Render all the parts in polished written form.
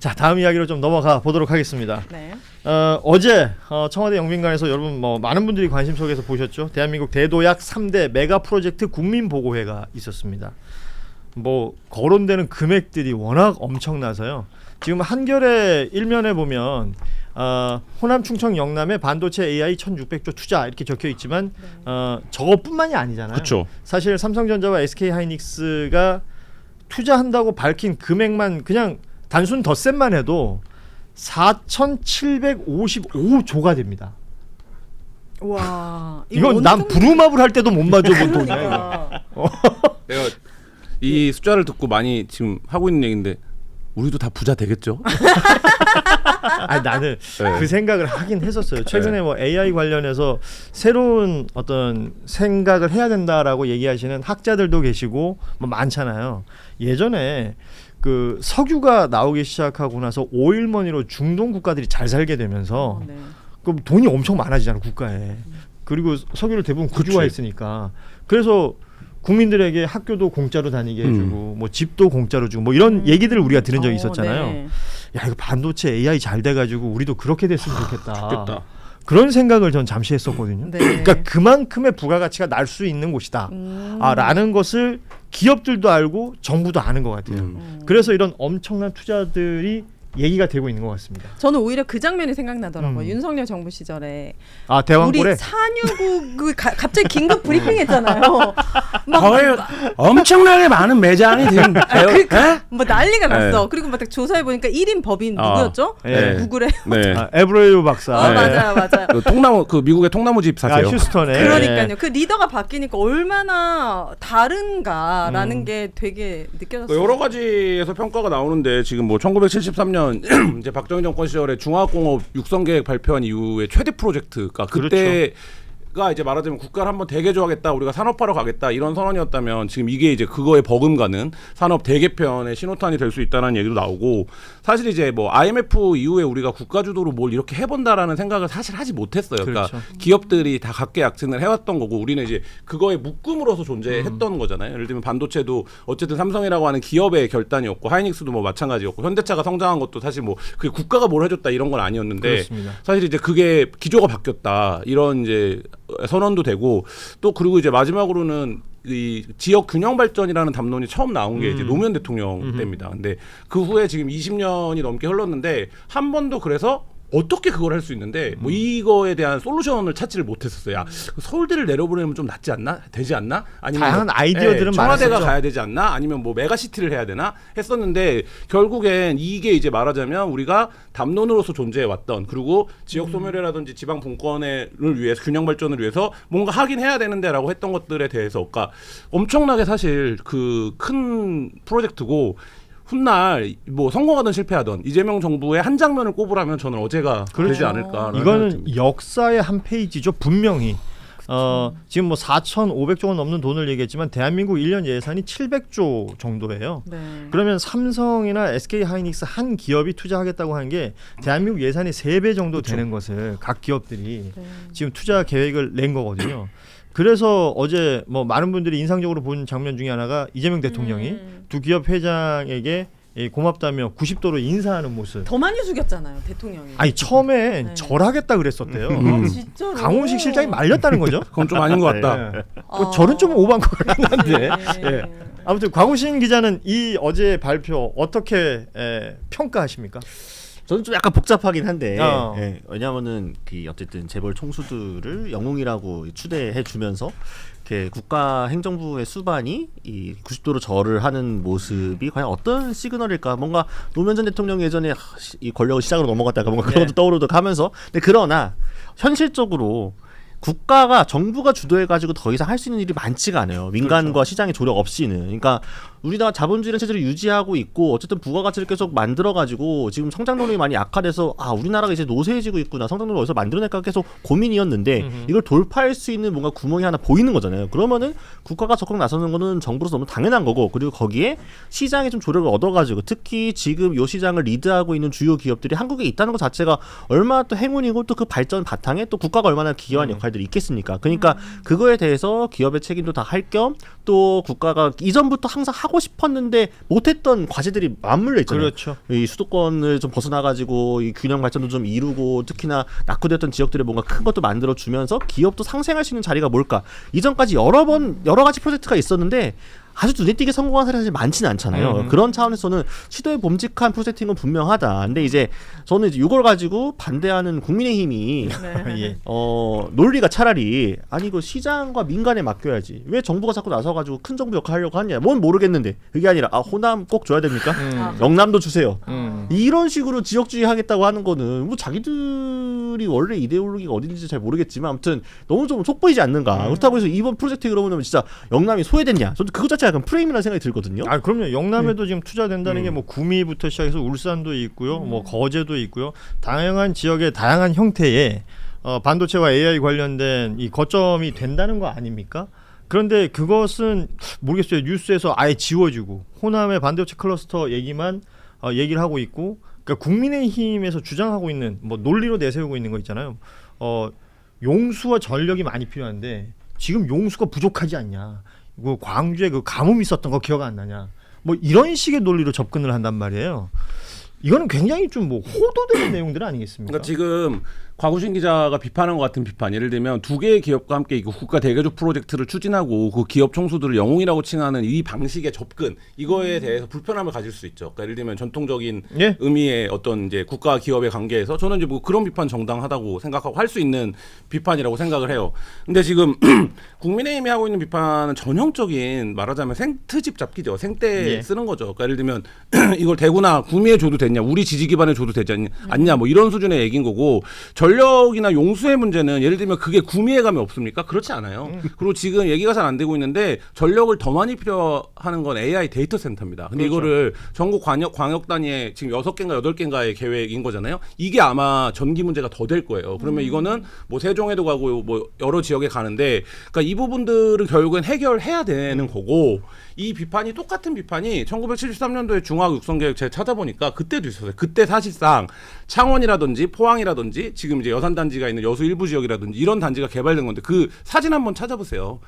자, 다음 이야기로 좀 넘어가 보도록 하겠습니다. 네. 어제 청와대 영빈관에서 여러분 많은 분들이 관심 속에서 보셨죠. 대한민국 대도약 3대 메가 프로젝트 국민보고회가 있었습니다. 거론되는 금액들이 워낙 엄청나서요. 지금 한겨레 일면에 보면 호남, 충청, 영남에 반도체 AI 1,600조 투자 이렇게 적혀 있지만 저것뿐만이 아니잖아요. 그쵸. 사실 삼성전자와 SK하이닉스가 투자한다고 밝힌 금액만 그냥 단순 덧셈만 해도 4,755조가 됩니다. 와. 이건 난 부루마블 할 때도 못 맞춰본 돈이야. 그러니까. 내가 이 숫자를 듣고 많이 지금 하고 있는 얘기인데 우리도 다 부자 되겠죠? 아니 나는 네. 그 생각을 하긴 했었어요. 최근에 AI 관련해서 새로운 어떤 생각을 해야 된다라고 얘기하시는 학자들도 계시고 많잖아요. 예전에 그 석유가 나오기 시작하고 나서 오일머니로 중동 국가들이 잘 살게 되면서 네. 그럼 돈이 엄청 많아지잖아 국가에. 그리고 석유를 대부분 국유화했으니까. 그래서 국민들에게 학교도 공짜로 다니게 해주고 집도 공짜로 주고 이런 얘기들을 우리가 들은 적이 있었잖아요. 네. 야 이거 반도체 AI 잘 돼가지고 우리도 그렇게 됐으면 좋겠다. 좋겠다. 그런 생각을 전 잠시 했었거든요. 네. 그러니까 그만큼의 부가가치가 날 수 있는 곳이다. 라는 것을 기업들도 알고 정부도 아는 것 같아요. 그래서 이런 엄청난 투자들이 얘기가 되고 있는 것 같습니다. 저는 오히려 그 장면이 생각나더라고요. 윤석열 정부 시절에 대왕골에 우리 산유국 갑자기 긴급 브리핑했잖아요. 거의 엄청나게 많은 매장이 된 난리가 났어. 네. 그리고 막 조사해 보니까 1인 법인 누구였죠? 네. 누구래? 네. 에브레유 박사. 맞아요. 그 통나무 그 미국의 통나무집 사세요. 휴스턴에. 그러니까요. 그 리더가 바뀌니까 얼마나 다른가라는 게 되게 느껴졌어요. 여러 가지에서 평가가 나오는데 지금 1973년 이제 박정희 정권 시절에 중화공업 육성 계획 발표한 이후에 최대 프로젝트가 그때가 이제 말하자면 국가를 한번 대개조하겠다, 우리가 산업화로 가겠다 이런 선언이었다면 지금 이게 이제 그거에 버금가는 산업 대개편의 신호탄이 될 수 있다는 얘기도 나오고, 사실 이제 IMF 이후에 우리가 국가 주도로 뭘 이렇게 해본다라는 생각을 사실 하지 못했어요. 그러니까 기업들이 다 각계약층을 해왔던 거고 우리는 이제 그거의 묶음으로서 존재했던 거잖아요. 예를 들면 반도체도 어쨌든 삼성이라고 하는 기업의 결단이었고, 하이닉스도 마찬가지였고, 현대차가 성장한 것도 사실 그게 국가가 뭘 해줬다 이런 건 아니었는데, 그렇습니다. 사실 이제 그게 기조가 바뀌었다 이런 이제 선언도 되고, 또 그리고 이제 마지막으로는 이 지역 균형 발전이라는 담론이 처음 나온 게 이제 노무현 대통령 때입니다. 근데 그 후에 지금 20년이 넘게 흘렀는데 한 번도 그래서 어떻게 그걸 할 수 있는데 이거에 대한 솔루션을 찾지를 못했었어요. 야, 서울대를 내려보내면 좀 낫지 않나? 되지 않나? 아니면 다양한 아이디어들은 청와대가 많았었죠. 가야 되지 않나? 아니면 메가시티를 해야 되나? 했었는데 결국엔 이게 이제 말하자면 우리가 담론으로서 존재해 왔던, 그리고 지역 소멸이라든지 지방 분권을 위해서, 균형 발전을 위해서 뭔가 하긴 해야 되는데라고 했던 것들에 대해서 그러니까 엄청나게 사실 그 큰 프로젝트고, 훗날 성공하든 실패하든 이재명 정부의 한 장면을 꼽으라면 저는 어제가 되지 않을까. 이거는 역사의 한 페이지죠, 분명히. 지금 4,500조 원 넘는 돈을 얘기했지만 대한민국 1년 예산이 700조 정도예요. 네. 그러면 삼성이나 SK하이닉스 한 기업이 투자하겠다고 하는 게 대한민국 예산이 3배 정도 되는 것을 각 기업들이 지금 투자 계획을 낸 거거든요. 그래서 어제 많은 분들이 인상적으로 본 장면 중에 하나가 이재명 대통령이 두 기업 회장에게 고맙다며 90도로 인사하는 모습. 더 많이 숙였잖아요, 대통령이. 아니 처음엔 절하겠다 그랬었대요. 진짜로. 강훈식 실장이 말렸다는 거죠. 그건 좀 아닌 것 같다. 네. 절은 좀 오버한 것 같긴 한데. 예. 아무튼 광우신 기자는 이 어제 발표 어떻게 평가하십니까? 저는 좀 약간 복잡하긴 한데 왜냐하면은 어쨌든 재벌 총수들을 영웅이라고 추대해 주면서 이렇게 국가 행정부의 수반이 이 90도로 절을 하는 모습이 과연 어떤 시그널일까? 뭔가 노무현 전 대통령이 예전에 이 권력을 시작으로 넘어갔다가 뭔가 그런 것도 떠오르도록 하면서, 근데 그러나 현실적으로 국가가, 정부가 주도해가지고 더 이상 할 수 있는 일이 많지가 않아요. 민간과 시장의 조력 없이는. 그러니까 우리나라 자본주의라는 체제를 유지하고 있고 어쨌든 부가가치를 계속 만들어가지고 지금 성장 동력이 많이 약화돼서 우리나라가 이제 노쇠해지고 있구나, 성장 동력을 어디서 만들어낼까 계속 고민이었는데 이걸 돌파할 수 있는 뭔가 구멍이 하나 보이는 거잖아요. 그러면은 국가가 적극 나서는 거는 정부로서 너무 당연한 거고, 그리고 거기에 시장에 좀 조력을 얻어가지고 특히 지금 이 시장을 리드하고 있는 주요 기업들이 한국에 있다는 것 자체가 얼마나 또 행운이고, 또 그 발전 바탕에 또 국가가 얼마나 기여한 역할들이 있겠습니까? 그러니까 그거에 대해서 기업의 책임도 다 할 겸 또 국가가 이전부터 항상 하고 하고 싶었는데 못했던 과제들이 맞물려 있잖아요. 그렇죠. 이 수도권을 좀 벗어나가지고 이 균형 발전도 좀 이루고 특히나 낙후됐던 지역들에 뭔가 큰 것도 만들어 주면서 기업도 상생할 수 있는 자리가 뭘까? 이전까지 여러 가지 프로젝트가 있었는데 아주 눈에 띄게 성공한 사례가 사실 많지는 않잖아요. 그런 차원에서는 시도에 봄직한 프로젝트인 건 분명하다. 근데 이제 저는 이제 이걸 가지고 반대하는 국민의힘이 네. 예. 논리가 차라리 아니 이거 시장과 민간에 맡겨야지. 왜 정부가 자꾸 나서가지고 큰 정부 역할 하려고 하냐? 뭔 모르겠는데 그게 아니라 호남 꼭 줘야 됩니까? 영남도 주세요. 이런 식으로 지역주의 하겠다고 하는 거는 뭐 자기들이 원래 이데올로기가 어딘지 잘 모르겠지만 아무튼 너무 좀 속보이지 않는가. 그렇다고 해서 이번 프로젝트 그러면 진짜 영남이 소외됐냐? 저는 그것 자체가 약간 프레임이라는 생각이 들거든요. 아 그럼요. 영남에도 지금 투자된다는 게 뭐 구미부터 시작해서 울산도 있고요, 뭐 거제도 있고요. 다양한 지역의 다양한 형태의 반도체와 AI 관련된 이 거점이 된다는 거 아닙니까? 그런데 그것은 모르겠어요. 뉴스에서 아예 지워지고 호남의 반도체 클러스터 얘기만 얘기를 하고 있고, 그러니까 국민의힘에서 주장하고 있는 뭐 논리로 내세우고 있는 거 있잖아요. 용수와 전력이 많이 필요한데 지금 용수가 부족하지 않냐? 그 광주에 그 가뭄 있었던 거 기억 안 나냐? 뭐 이런 식의 논리로 접근을 한단 말이에요. 이거는 굉장히 좀 뭐 호도되는 내용들 아니겠습니까? 그러니까 지금 곽우신 기자가 비판한 것 같은 비판, 예를 들면 두 개의 기업과 함께 이거 국가 대개조 프로젝트를 추진하고 그 기업 총수들을 영웅이라고 칭하는 이 방식의 접근, 이거에 대해서 불편함을 가질 수 있죠. 그러니까 예를 들면 전통적인 예? 의미의 어떤 이제 국가 기업의 관계에서 저는 이제 뭐 그런 비판 정당하다고 생각하고 할 수 있는 비판이라고 생각을 해요. 근데 지금 국민의힘이 하고 있는 비판은 전형적인 말하자면 생트집 잡기죠. 생떼 예. 쓰는 거죠. 그러니까 예를 들면 이걸 대구나 구미에 줘도 됐냐, 우리 지지 기반에 줘도 되지 않냐, 뭐 이런 수준의 얘기인 거고, 전력이나 용수의 문제는 예를 들면 그게 구미에 가면 없습니까? 그렇지 않아요. 그리고 지금 얘기가 잘 안 되고 있는데 전력을 더 많이 필요하는 건 AI 데이터 센터입니다. 근데 그렇죠. 이거를 전국 광역 단위에 지금 6개인가 8개인가의 계획인 거잖아요. 이게 아마 전기 문제가 더 될 거예요. 그러면 이거는 뭐 세종에도 가고 뭐 여러 지역에 가는데, 그러니까 이 부분들을 결국엔 해결해야 되는 거고, 이 비판이 똑같은 비판이 1973년도에 중화학 육성계획 제가 찾아보니까 그때도 있었어요. 그때 사실상 창원이라든지 포항이라든지 지금 이제 여산단지가 있는 여수 일부 지역이라든지 이런 단지가 개발된 건데 그 사진 한번 찾아보세요.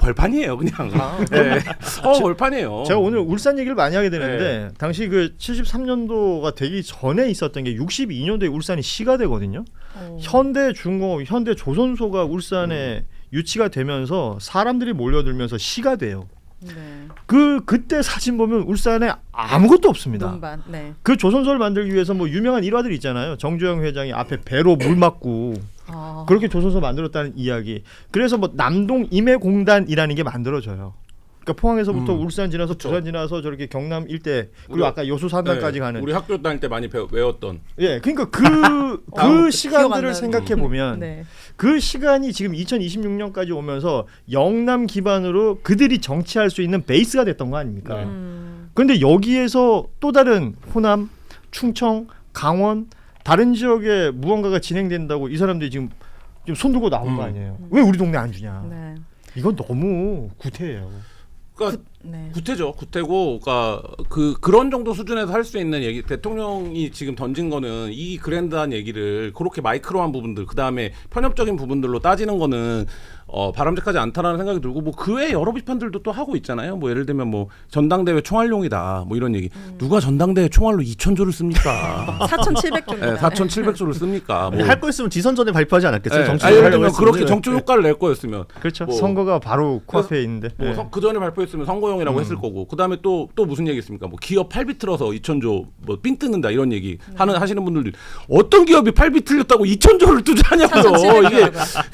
벌판이에요, 그냥. 네. 벌판이에요. 제가 오늘 울산 얘기를 많이 하게 되는데 네. 당시 그 73년도가 되기 전에 있었던 게 62년도에 울산이 시가 되거든요. 현대중공업, 현대조선소가 울산에 유치가 되면서 사람들이 몰려들면서 시가 돼요. 네. 그때 사진 보면 울산에 아무것도 없습니다. 논반. 네. 그 조선소를 만들기 위해서 뭐 유명한 일화들 있잖아요. 정주영 회장이 앞에 배로 물 맞고 그렇게 조선소 만들었다는 이야기. 그래서 뭐 남동 임해공단이라는 게 만들어져요. 그러니까 포항에서부터 울산 지나서 부산 지나서 저렇게 경남 일대 그리고 아까 여수 산단까지 네. 가는. 우리 학교 다닐 때 많이 외웠던. 예, 그러니까 그 기억 안 시간들을 나는. 생각해 보면 네. 그 시간이 지금 2026년까지 오면서 영남 기반으로 그들이 정치할 수 있는 베이스가 됐던 거 아닙니까? 네. 그런데 여기에서 또 다른 호남, 충청, 강원 다른 지역에 무언가가 진행된다고 이 사람들이 지금 손 들고 나온 거 아니에요? 왜 우리 동네 안 주냐? 네. 이건 너무 구태예요. 그러니까 네. 구태죠. 구태고, 그러니까 그런 정도 수준에서 할 수 있는 얘기, 대통령이 지금 던진 거는 이 그랜드한 얘기를 그렇게 마이크로한 부분들, 그 다음에 편협적인 부분들로 따지는 거는 바람직하지 않다라는 생각이 들고, 뭐 그 외에 여러 비판들도 또 하고 있잖아요. 뭐 예를 들면 뭐 전당대회 총알용이다, 뭐 이런 얘기. 누가 전당대회 총알로 2,000조를 씁니까? 4,700조. 네, 4,700조를 씁니까? 뭐. 할 거 있으면 지선 전에 발표하지 않았겠어요? 네. 정치 예를 들면 그렇게 정치 효과를 낼 거였으면. 그렇죠. 뭐. 선거가 바로 코앞에 있는데. 뭐 그 전에 발표했으면 선거용이라고 했을 거고, 그 다음에 또 무슨 얘기 있습니까? 뭐 기업 8비 틀어서 2,000조 뭐 삥 뜯는다 이런 얘기 하시는 분들도 어떤 기업이 8비 틀렸다고 2,000조를 투자하냐고요. 4,700 이게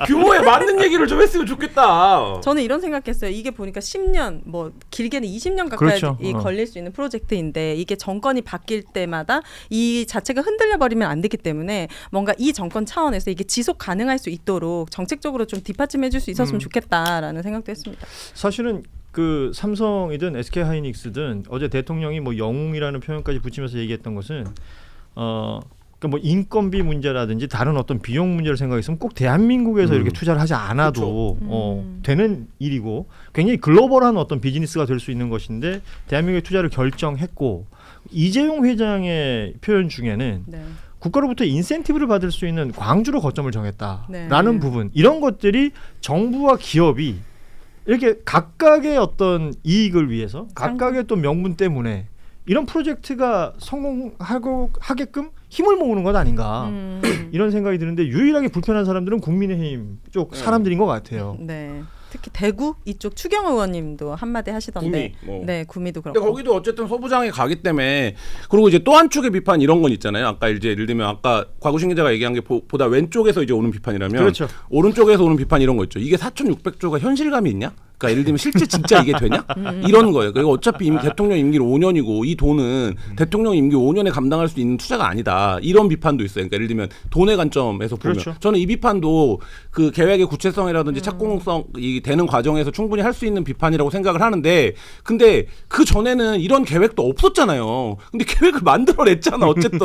규모에 맞는 얘기를 좀 했으면 좋겠다. 저는 이런 생각했어요. 이게 보니까 10년, 뭐 길게는 20년 가까이 그렇죠. 걸릴 수 있는 프로젝트인데 이게 정권이 바뀔 때마다 이 자체가 흔들려 버리면 안 되기 때문에 뭔가 이 정권 차원에서 이게 지속 가능할 수 있도록 정책적으로 좀 뒷받침해줄 수 있었으면 좋겠다라는 생각도 했습니다. 사실은 그 삼성이든 SK 하이닉스든 어제 대통령이 뭐 영웅이라는 표현까지 붙이면서 얘기했던 것은 그러니까 뭐 인건비 문제라든지 다른 어떤 비용 문제를 생각했으면 꼭 대한민국에서 이렇게 투자를 하지 않아도 되는 일이고 굉장히 글로벌한 어떤 비즈니스가 될 수 있는 것인데 대한민국에 투자를 결정했고, 이재용 회장의 표현 중에는 네. 국가로부터 인센티브를 받을 수 있는 광주로 거점을 정했다라는 네. 부분, 이런 것들이 정부와 기업이 이렇게 각각의 어떤 이익을 위해서 각각의 또 명분 때문에 이런 프로젝트가 성공하게끔 힘을 모으는 것 아닌가 이런 생각이 드는데 유일하게 불편한 사람들은 국민의힘 쪽 사람들인 것 같아요. 네. 특히 대구 이쪽 추경 의원님도 한마디 하시던데. 네, 구미도 그렇고. 근데 거기도 어쨌든 소부장이 가기 때문에 그리고 이제 또 한 축의 비판 이런 건 있잖아요. 아까 이제 예를 들면 아까 곽우신 기자가 얘기한 게 보다 왼쪽에서 이제 오는 비판이라면 그렇죠. 오른쪽에서 오는 비판 이런 거 있죠. 이게 4,600조가 현실감이 있냐? 그러니까 예를 들면 실제 진짜 이게 되냐? 이런 거예요. 그리고 어차피 이미 대통령 임기는 5년이고 이 돈은 대통령 임기 5년에 감당할 수 있는 투자가 아니다. 이런 비판도 있어요. 그러니까 예를 들면 돈의 관점에서 보면 그렇죠. 저는 이 비판도 그 계획의 구체성이라든지 착공성이 되는 과정에서 충분히 할 수 있는 비판이라고 생각을 하는데 근데 그 전에는 이런 계획도 없었잖아요. 근데 계획을 만들어냈잖아 어쨌든.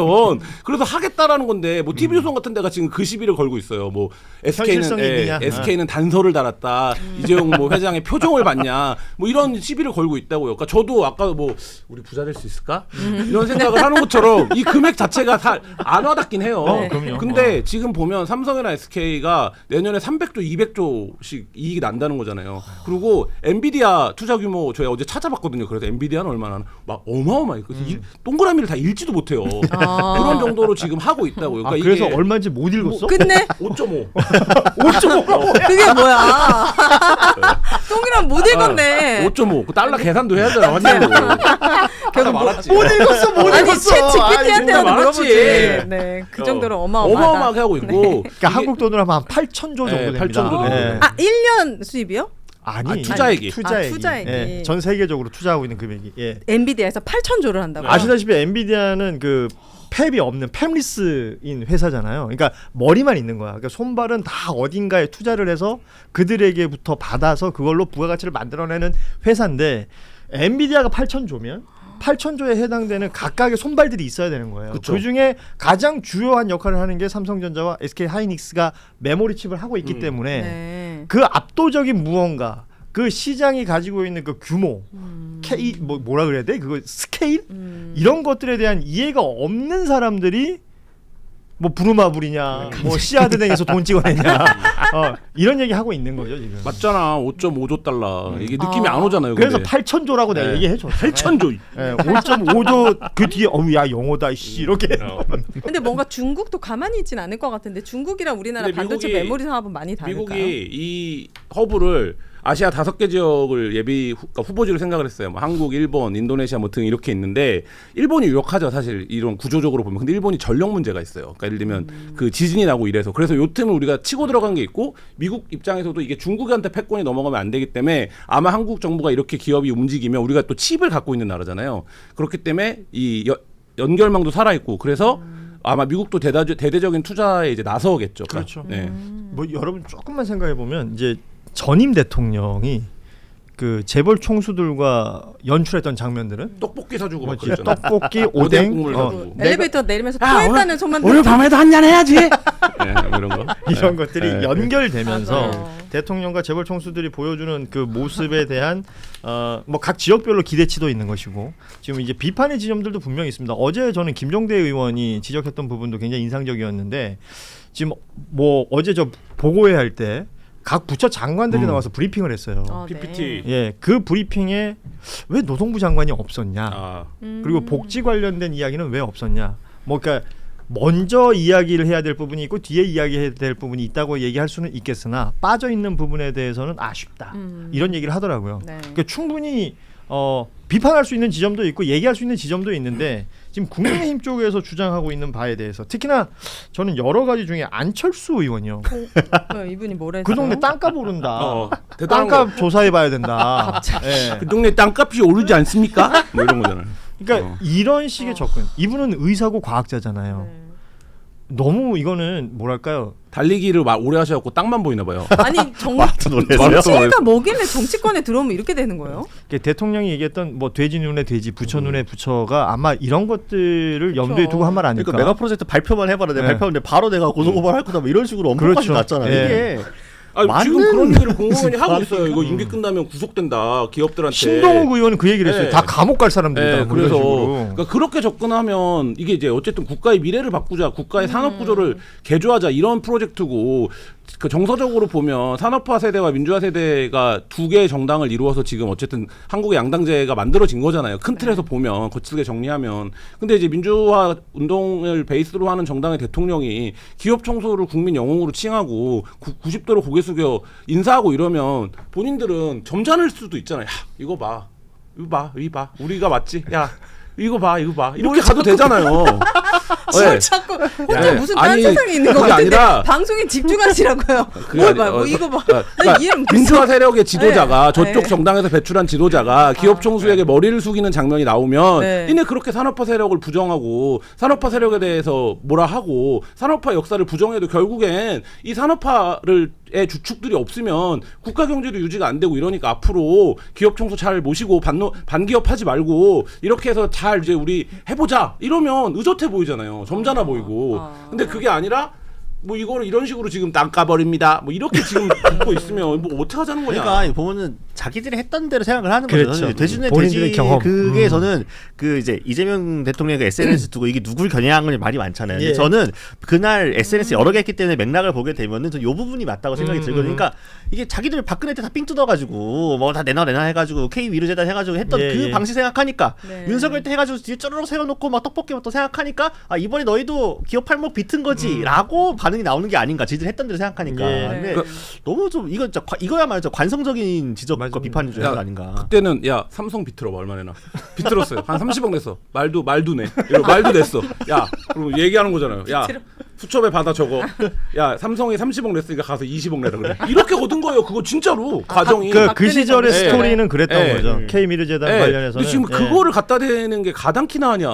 그래서 하겠다라는 건데 뭐 TV조선 같은 데가 지금 그 시비를 걸고 있어요. 뭐 현실성이 있느냐? SK는 단서를 달았다. 이재용 뭐 회장의 표정을 봤냐. 뭐 이런 시비를 걸고 있다고요. 그러니까 저도 아까 뭐 우리 부자 될 수 있을까? 이런 생각을 하는 것처럼 이 금액 자체가 안 와닿긴 해요. 그럼요. 근데 지금 보면 삼성이나 SK가 내년에 300조, 200조씩 이익이 난다는 거잖아요. 그리고 엔비디아 투자 규모 저희 어제 찾아봤거든요. 그래서 엔비디아는 얼마나 하나? 막 어마어마해요. 그래서 동그라미를 다 읽지도 못해요. 그런 정도로 지금 하고 있다고요. 그러니까 그래서 이게 얼마인지 못 읽었어? 끝내? 5.5. 5.5. 그게 뭐야? 동그란 못 읽었네. 5.5. 그 달러 계산도 해야 되나 환율로. 결국 말았지. 못 읽었어. 못 아니 읽었어. 챗 GPT한테라도 아니, 물어보지. 말았지. 네, 그 정도로 어마어마하다. 어마어마하게 하고 있고. 그러니까 이게- 한국 돈으로 하면 한 8,000조 정도 네, 됩니다. 8,000 정도 네. 아, 1년 수입이요? 아니, 투자액이. 투자액이. 투자액이. 예, 전 세계적으로 투자하고 있는 금액이. 예. 엔비디아에서 8,000조를 한다고. 아시다시피 엔비디아는 그 팹이 없는 팹리스인 회사잖아요. 그러니까 머리만 있는 거야. 그러니까 손발은 다 어딘가에 투자를 해서 그들에게부터 받아서 그걸로 부가가치를 만들어내는 회사인데 엔비디아가 8,000조면 8,000조에 해당되는 각각의 손발들이 있어야 되는 거예요. 그쵸. 그중에 가장 주요한 역할을 하는 게 삼성전자와 SK 하이닉스가 메모리 칩을 하고 있기 때문에 네. 그 압도적인 무언가 그 시장이 가지고 있는 그 규모 뭐라 그래야 돼? 그거 스케일? 이런 것들에 대한 이해가 없는 사람들이 뭐 부루마블이냐 뭐 씨앗은행에서 돈 찍어내냐 이런 얘기 하고 있는 거죠 지금. 맞잖아. 5.5조 달러. 이게 느낌이 안 오잖아요. 그래서 근데. 8,000조라고 내가 네. 얘기해줘. 8,000조. 5.5조 그 뒤에 야 영어다 씨 이렇게. 근데 뭔가 중국도 가만히 있진 않을 것 같은데 중국이랑 우리나라 근데 반도체 미국이- 메모리 사업은 많이 다를까요? 미국이 이 허브를 아시아 5개 지역을 그러니까 후보지로 생각을 했어요. 뭐 한국, 일본, 인도네시아 뭐 등 이렇게 있는데 일본이 유력하죠. 사실 이런 구조적으로 보면. 근데 일본이 전력 문제가 있어요. 그러니까 예를 들면 그 지진이 나고 이래서 그래서 요 틈을 우리가 치고 들어간 게 있고 미국 입장에서도 이게 중국한테 패권이 넘어가면 안 되기 때문에 아마 한국 정부가 이렇게 기업이 움직이면 우리가 또 칩을 갖고 있는 나라잖아요. 그렇기 때문에 이 연결망도 살아 있고 그래서 아마 미국도 대대적인 투자에 이제 나서겠죠. 그렇죠. 네. 뭐 여러분 조금만 생각해 보면 이제 전임 대통령이 그 재벌 총수들과 연출했던 장면들은 떡볶이 사주고 막 뭐지? 그랬잖아. 떡볶이, 오뎅 오뎅, 국물 사주고. 엘리베이터 내리면서 야, 토했다는 소문 오늘 밤에도 한잔 해야지. 네, 이런 거. 이런 것들이 네. 연결되면서 맞아요. 대통령과 재벌 총수들이 보여주는 그 모습에 대한 뭐 각 지역별로 기대치도 있는 것이고 지금 이제 비판의 지점들도 분명히 있습니다. 어제 저는 김종대 의원이 지적했던 부분도 굉장히 인상적이었는데 지금 뭐 어제 저 보고회 할 때 각 부처 장관들이 나와서 브리핑을 했어요. PPT. 예, 그 브리핑에 왜 노동부 장관이 없었냐? 아, 그리고 복지 관련된 이야기는 왜 없었냐? 뭐 그러니까 먼저 이야기를 해야 될 부분이 있고 뒤에 이야기해야 될 부분이 있다고 얘기할 수는 있겠으나 빠져 있는 부분에 대해서는 아쉽다. 이런 얘기를 하더라고요. 네. 그러니까 충분히 비판할 수 있는 지점도 있고 얘기할 수 있는 지점도 있는데 지금 국민의힘 쪽에서 주장하고 있는 바에 대해서 특히나 저는 여러 가지 중에 안철수 의원이요. 이분이 뭐래? 그 동네 땅값 오른다. 대단한 땅값 조사해봐야 된다. 예. 그 동네 땅값이 오르지 않습니까? 뭐 이런 거잖아요. 그러니까 이런 식의 접근. 이분은 의사고 과학자잖아요. 너무 이거는 뭐랄까요? 달리기를 막 오래 하셔갖고 땅만 보이나 봐요. 아니 정말 놀라세요? 정치가 뭐길래 정치권에 들어오면 이렇게 되는 거예요? 대통령이 얘기했던 뭐 돼지 눈에 돼지, 부처 눈에 부처가 아마 이런 것들을 염두에 두고 한 말 아닐까? 그러니까 메가 프로젝트 발표만 해봐라. 내가 네. 발표하는데 바로 내가 고소고발할 거다. 뭐 이런 식으로 언급까지 그렇죠. 났잖아요. 예. 이게 아니, 지금 그런 얘기를 공무원이 하고 있어요. 이거 임기 끝나면 구속된다 기업들한테. 신동욱 의원은 그 얘기를 했어요. 네. 다 감옥 갈 사람들이다. 네, 뭐 그래서 이런 식으로. 그러니까 그렇게 접근하면 이게 이제 어쨌든 국가의 미래를 바꾸자, 국가의 산업 구조를 개조하자 이런 프로젝트고 그 정서적으로 보면 산업화 세대와 민주화 세대가 두 개의 정당을 이루어서 지금 어쨌든 한국의 양당제가 만들어진 거잖아요. 큰 틀에서 보면 거칠게 정리하면. 근데 이제 민주화 운동을 베이스로 하는 정당의 대통령이 기업 청소를 국민 영웅으로 칭하고 90도로 고개 숙여 인사하고 이러면 본인들은 점잖을 수도 있잖아요. 야, 이거 봐. 우리가 맞지? 야, 이거 봐. 이렇게 가도 되잖아요. 뭘 자꾸 혼자 네. 무슨 아니, 딴 세상에 있는 거 그게 같은데 아니라- 방송에 집중하시라고요. 뭘 봐, 뭐 이거 봐. 그러니까 이해를 민주화 세력의 지도자가 네. 저쪽 네. 정당에서 배출한 지도자가 기업 청수에게 머리를 숙이는 장면이 나오면 네. 이내 그렇게 산업화 세력을 부정하고 산업화 세력에 대해서 뭐라 하고 산업화 역사를 부정해도 결국엔 이 산업화를 의 주축들이 없으면 국가 경제도 유지가 안 되고 이러니까 앞으로 기업 청소 잘 모시고 반기업 하지 말고 이렇게 해서 잘 이제 우리 해보자 이러면 의젓해 보이잖아요. 점잖아 보이고. 근데 그게 아니라 뭐 이거를 이런 식으로 지금 땅 까버립니다. 뭐 이렇게 지금 듣고 있으면 뭐 어떻게 하자는 거냐. 그러니까 보면은 자기들이 했던 대로 생각을 하는 그렇죠. 거죠. 대신에 본인들의 경험. 그게 저는 그 이제 이재명 대통령의 SNS 두고 이게 누굴 겨냥하는 말이 많잖아요. 근데 예. 저는 그날 SNS 여러 개 했기 때문에 맥락을 보게 되면은 저 요 부분이 맞다고 생각이 들거든요. 그러니까 이게 자기들 박근혜 때 다 삥 뜯어가지고 뭐 다 내놔 해가지고 K 위로재단 해가지고 했던 예, 그 예. 방식 생각하니까 네. 윤석열 때 해가지고 뒤에 쪼르륵 세워놓고 막 떡볶이 또 생각하니까 아 이번에 너희도 기업 팔목 비튼 거지라고 반응이 나오는 게 아닌가. 지들 했던 대로 생각하니까. 예. 근데 그- 너무 좀 이거야말로 관성적인 지적과 맞아. 비판 중에 야, 하나가 아닌가. 그때는 야 삼성 비틀어봐 얼마 내나 비틀었어요. 한 30억 냈어. 말도 내. 이러고 말도 냈어. 야 그럼 얘기하는 거잖아요. 야 수첩에 받아 적어. 야 삼성이 30억 냈으니까 가서 20억 내라 그래. 이렇게 거둔 거예요. 그거 진짜로 과정이. 그 박근혜 시절의 정부 스토리는 그랬던 예. 거죠. K 미르재단 예. 관련해서는. 근데 지금 예. 그거를 갖다 대는 게 가당키나 하냐.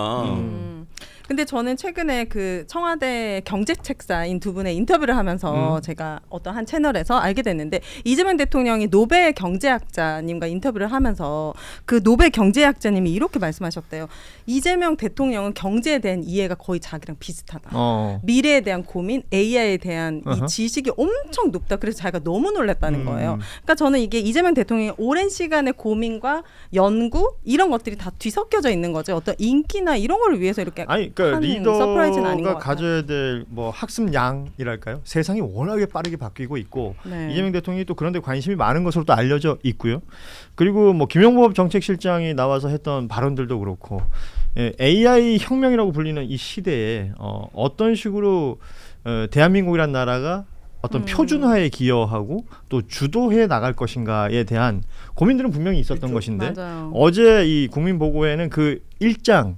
근데 저는 최근에 그 청와대 경제책사인 두 분의 인터뷰를 하면서 제가 어떤 한 채널에서 알게 됐는데 이재명 대통령이 노벨 경제학자님과 인터뷰를 하면서 그 노벨 경제학자님이 이렇게 말씀하셨대요. 이재명 대통령은 경제에 대한 이해가 거의 자기랑 비슷하다. 미래에 대한 고민, AI에 대한 이 지식이 엄청 높다. 그래서 자기가 너무 놀랐다는 거예요. 그러니까 저는 이게 이재명 대통령의 오랜 시간의 고민과 연구 이런 것들이 다 뒤섞여져 있는 거죠. 어떤 인기나 이런 걸 위해서 이렇게 아니 그러니까 하는 서프라이즈는 아닌 것 리더가 같아요. 가져야 될 뭐 학습량이랄까요? 세상이 워낙에 빠르게 바뀌고 있고 네. 이재명 대통령이 또 그런 데 관심이 많은 것으로 또 알려져 있고요. 그리고 뭐 김용범 정책실장이 나와서 했던 발언들도 그렇고 AI 혁명이라고 불리는 이 시대에 어떤 식으로 대한민국이란 나라가 어떤 표준화에 기여하고 또 주도해 나갈 것인가에 대한 고민들은 분명히 있었던 것인데 맞아요. 어제 이 국민보고에는 그 1장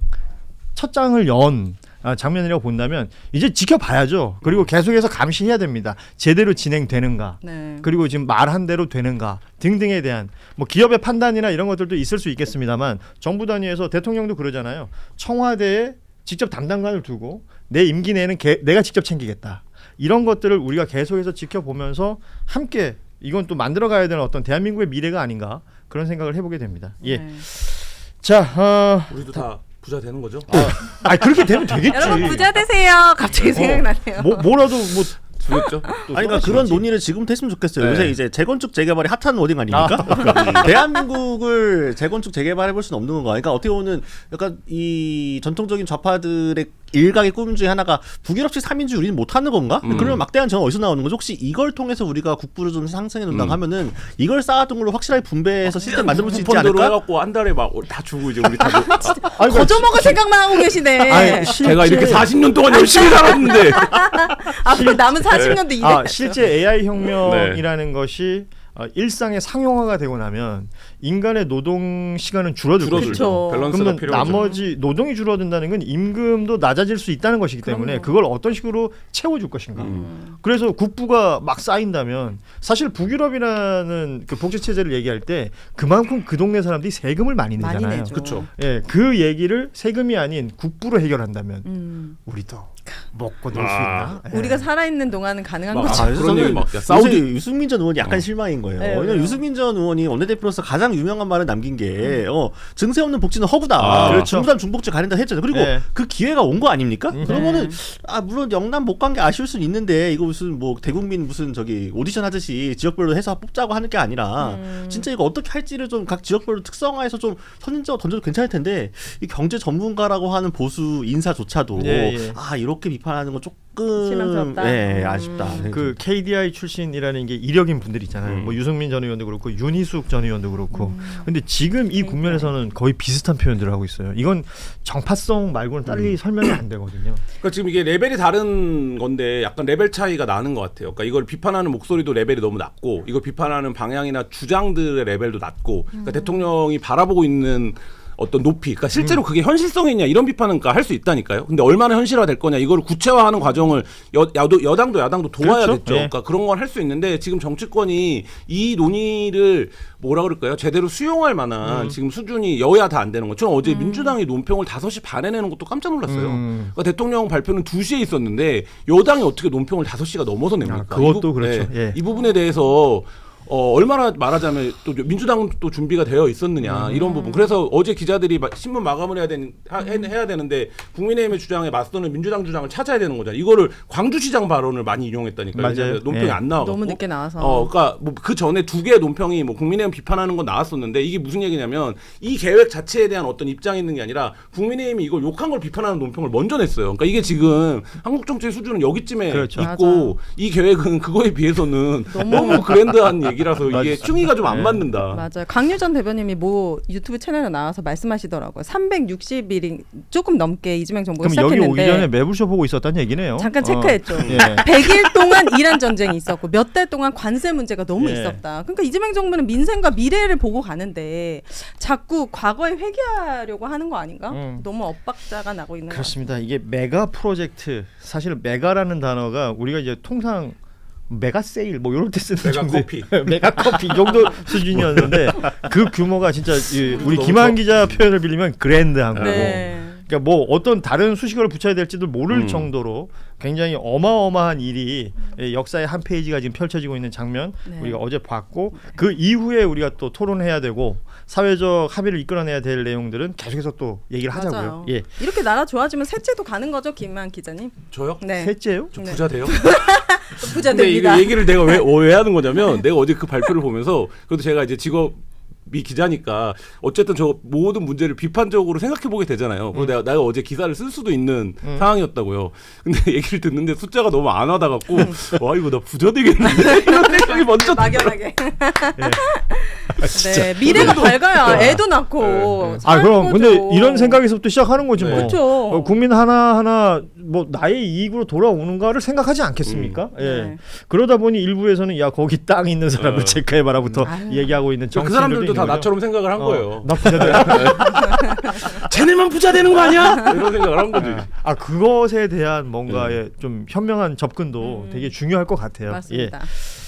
첫 장을 연 장면이라고 본다면 이제 지켜봐야죠. 그리고 계속해서 감시해야 됩니다. 제대로 진행되는가, 네. 그리고 지금 말한 대로 되는가 등등에 대한 뭐 기업의 판단이나 이런 것들도 있을 수 있겠습니다만 정부 단위에서 대통령도 그러잖아요. 청와대에 직접 담당관을 두고 내 임기 내에는 내가 직접 챙기겠다. 이런 것들을 우리가 계속해서 지켜보면서 함께 이건 또 만들어가야 되는 어떤 대한민국의 미래가 아닌가 그런 생각을 해보게 됩니다. 예. 네. 자, 우리도 다 부자 되는 거죠? 그렇게 되면 되겠지. 여러분 부자 되세요. 갑자기 생각나네요. 뭐라도 뭐 되겠죠? 아니 그러니까 그런 논의를 지금부터 했으면 좋겠어요. 네. 요새 이제 재건축 재개발이 핫한 워딩 아닙니까? 대한민국을 재건축 재개발해 볼 수는 없는 건가? 그러니까 어떻게 보면 약간 이 전통적인 좌파들의 일각의 꿈 중에 하나가 북유럽식 3인주의 우리는 못하는 건가? 그러면 막대한 정은 어디서 나오는 거죠? 혹시 이걸 통해서 우리가 국부를 좀 상승해 놓는다고 하면은 이걸 쌓아둔 걸로 확실하게 분배해서 시스템 만들어볼 수 있지 펀드로 않을까? 해갖고 한 달에 막 다 주고 이제 우리 다 거저먹을 생각만 하고 계시네. 아니, 제가 이렇게 40년 동안 열심히 살았는데 앞으로 남은 40년도 일해야죠. 실제 AI 혁명이라는 것이 일상의 상용화가 되고 나면 인간의 노동 시간은 줄어들거든요. 그쵸. 밸런스가 그러면 필요하죠. 나머지 노동이 줄어든다는 건 임금도 낮아질 수 있다는 것이기 때문에 그럼요. 그걸 어떤 식으로 채워줄 것인가. 그래서 국부가 막 쌓인다면 사실 북유럽이라는 그 복지 체제를 얘기할 때 그만큼 그 동네 사람들이 세금을 많이 많이 내잖아요. 내죠. 그쵸. 예, 그 얘기를 세금이 아닌 국부로 해결한다면 우리도 먹고 놀 수 있나? 예. 우리가 살아있는 동안은 가능한 막, 거죠. 그런 저는 얘기 막 야, 요새 사우디 유승민 전 의원이 약간 실망인 거예요. 거예요. 네, 왜냐면 네. 유승민 전 의원이 원내대표로서 가장 유명한 말을 남긴 게 증세 없는 복지는 허구다. 그렇죠. 중부산 중복지 가린다 했잖아요. 그리고 네. 그 기회가 온 거 아닙니까? 그러면은 물론 영남 못 간 게 아쉬울 수는 있는데 이거 무슨 뭐 대국민 무슨 저기 오디션 하듯이 지역별로 해서 뽑자고 하는 게 아니라 진짜 이거 어떻게 할지를 좀 각 지역별로 특성화해서 좀 선진적으로 던져도 괜찮을 텐데 이 경제 전문가라고 하는 보수 인사조차도 예, 예. 이렇게 비판하는 건 조금 실망스럽다. 예, 아쉽다. 그 KDI 출신이라는 게 이력인 분들 있잖아요. 뭐 유승민 전 의원도 그렇고 윤희숙 전 의원도 그렇고. 근데 지금 이 국면에서는 거의 비슷한 표현들을 하고 있어요. 이건 정파성 말고는 딸리 설명이 안 되거든요. 그러니까 지금 이게 레벨이 다른 건데 약간 레벨 차이가 나는 것 같아요. 그러니까 이걸 비판하는 목소리도 레벨이 너무 낮고 이걸 비판하는 방향이나 주장들의 레벨도 낮고 그러니까 대통령이 바라보고 있는 어떤 높이, 그러니까 실제로 그게 현실성이 있냐 이런 비판은 할 수 있다니까요. 근데 얼마나 현실화될 거냐 이걸 구체화하는 과정을 여당도 야당도 도와야 그렇죠? 됐죠. 예. 그러니까 그런 걸 할 수 있는데 지금 정치권이 이 논의를 뭐라 그럴까요? 제대로 수용할 만한 지금 수준이 여야 다 안 되는 거. 저는 어제 민주당이 논평을 5시 반에 내는 것도 깜짝 놀랐어요. 그러니까 대통령 발표는 2시에 있었는데 여당이 어떻게 논평을 5시가 넘어서 냅니까? 그것도 그렇죠. 예. 이 부분에 대해서 얼마나 말하자면 또 민주당도 준비가 되어 있었느냐 이런 부분. 그래서 어제 기자들이 신문 마감을 해야 되는데 국민의힘의 주장에 맞서는 민주당 주장을 찾아야 되는 거잖아요. 이거를 광주시장 발언을 많이 인용했다니까요. 맞아요. 왜냐하면 논평이 예. 안 나와서 너무 늦게 나와서. 그러니까 뭐 그 전에 2개의 논평이 뭐 국민의힘 비판하는 건 나왔었는데 이게 무슨 얘기냐면 이 계획 자체에 대한 어떤 입장이 있는 게 아니라 국민의힘이 이걸 욕한 걸 비판하는 논평을 먼저 냈어요. 그러니까 이게 지금 한국 정치의 수준은 여기쯤에 그렇죠. 있고 이 계획은 그거에 비해서는 너무 그랜드한 얘기라서 이게 충의가 좀 안 맞는다. 맞아요. 강유전 대변인이 뭐 유튜브 채널에 나와서 말씀하시더라고요. 360일이 조금 넘게 이재명 정부가 그럼 여기 시작했는데 오기 전에 매불쇼 보고 있었다는 얘기네요. 잠깐 체크했죠. 예. 100일 동안 이란 전쟁이 있었고 몇 달 동안 관세 문제가 너무 예. 있었다. 그러니까 이재명 정부는 민생과 미래를 보고 가는데 자꾸 과거에 회귀하려고 하는 거 아닌가? 너무 엇박자가 나고 있는 것 그렇습니다. 이게 메가 프로젝트, 사실 메가라는 단어가 우리가 이제 통상 메가 세일 뭐 이럴 때 쓰는 메가 정도의 커피. 메가 커피 이 정도 수준이었는데 그 규모가 진짜 우리 너무 김한 기자 표현을 빌리면 그랜드한 거고. 네. 그러니까 뭐 어떤 다른 수식어를 붙여야 될지도 모를 정도로 굉장히 어마어마한 일이 역사의 한 페이지가 지금 펼쳐지고 있는 장면 네. 우리가 어제 봤고 그 이후에 우리가 또 토론해야 되고 사회적 합의를 이끌어내야 될 내용들은 계속해서 또 얘기를 하자고요. 맞아요. 예. 이렇게 나라 좋아지면 셋째도 가는 거죠, 김만 기자님? 저요? 네. 셋째요? 저 네. 부자 돼요? 부자 근데 됩니다. 이거 얘기를 내가 왜 하는 거냐면 내가 어제 그 발표를 보면서 그래도 제가 이제 직업이 기자니까 어쨌든 저 모든 문제를 비판적으로 생각해 보게 되잖아요. 그래서 내가 어제 기사를 쓸 수도 있는 상황이었다고요. 근데 얘기를 듣는데 숫자가 너무 안 와닿아 갖고 와 이거 나 부자 되겠는데 이런 생각이 먼저 막연하게. 네, 미래가 밝아야 애도 낳고. 아 그럼 사는 근데 거죠. 이런 생각에서부터 시작하는 거지 뭐. 그렇죠. 국민 하나 뭐 나의 이익으로 돌아오는가를 생각하지 않겠습니까? 예. 네. 그러다 보니 일부에서는 야 거기 땅 있는 사람을 체크해봐라부터 아유. 얘기하고 있는 그 정치인들도 사람들도 다 있는 거죠. 나처럼 생각을 한 거예요. 나 부자 돼. 쟤네만 부자 되는 거 아니야? 이런 생각을 한 거지. 아 그것에 대한 뭔가의 좀 현명한 접근도 되게 중요할 것 같아요. 맞습니다. 예.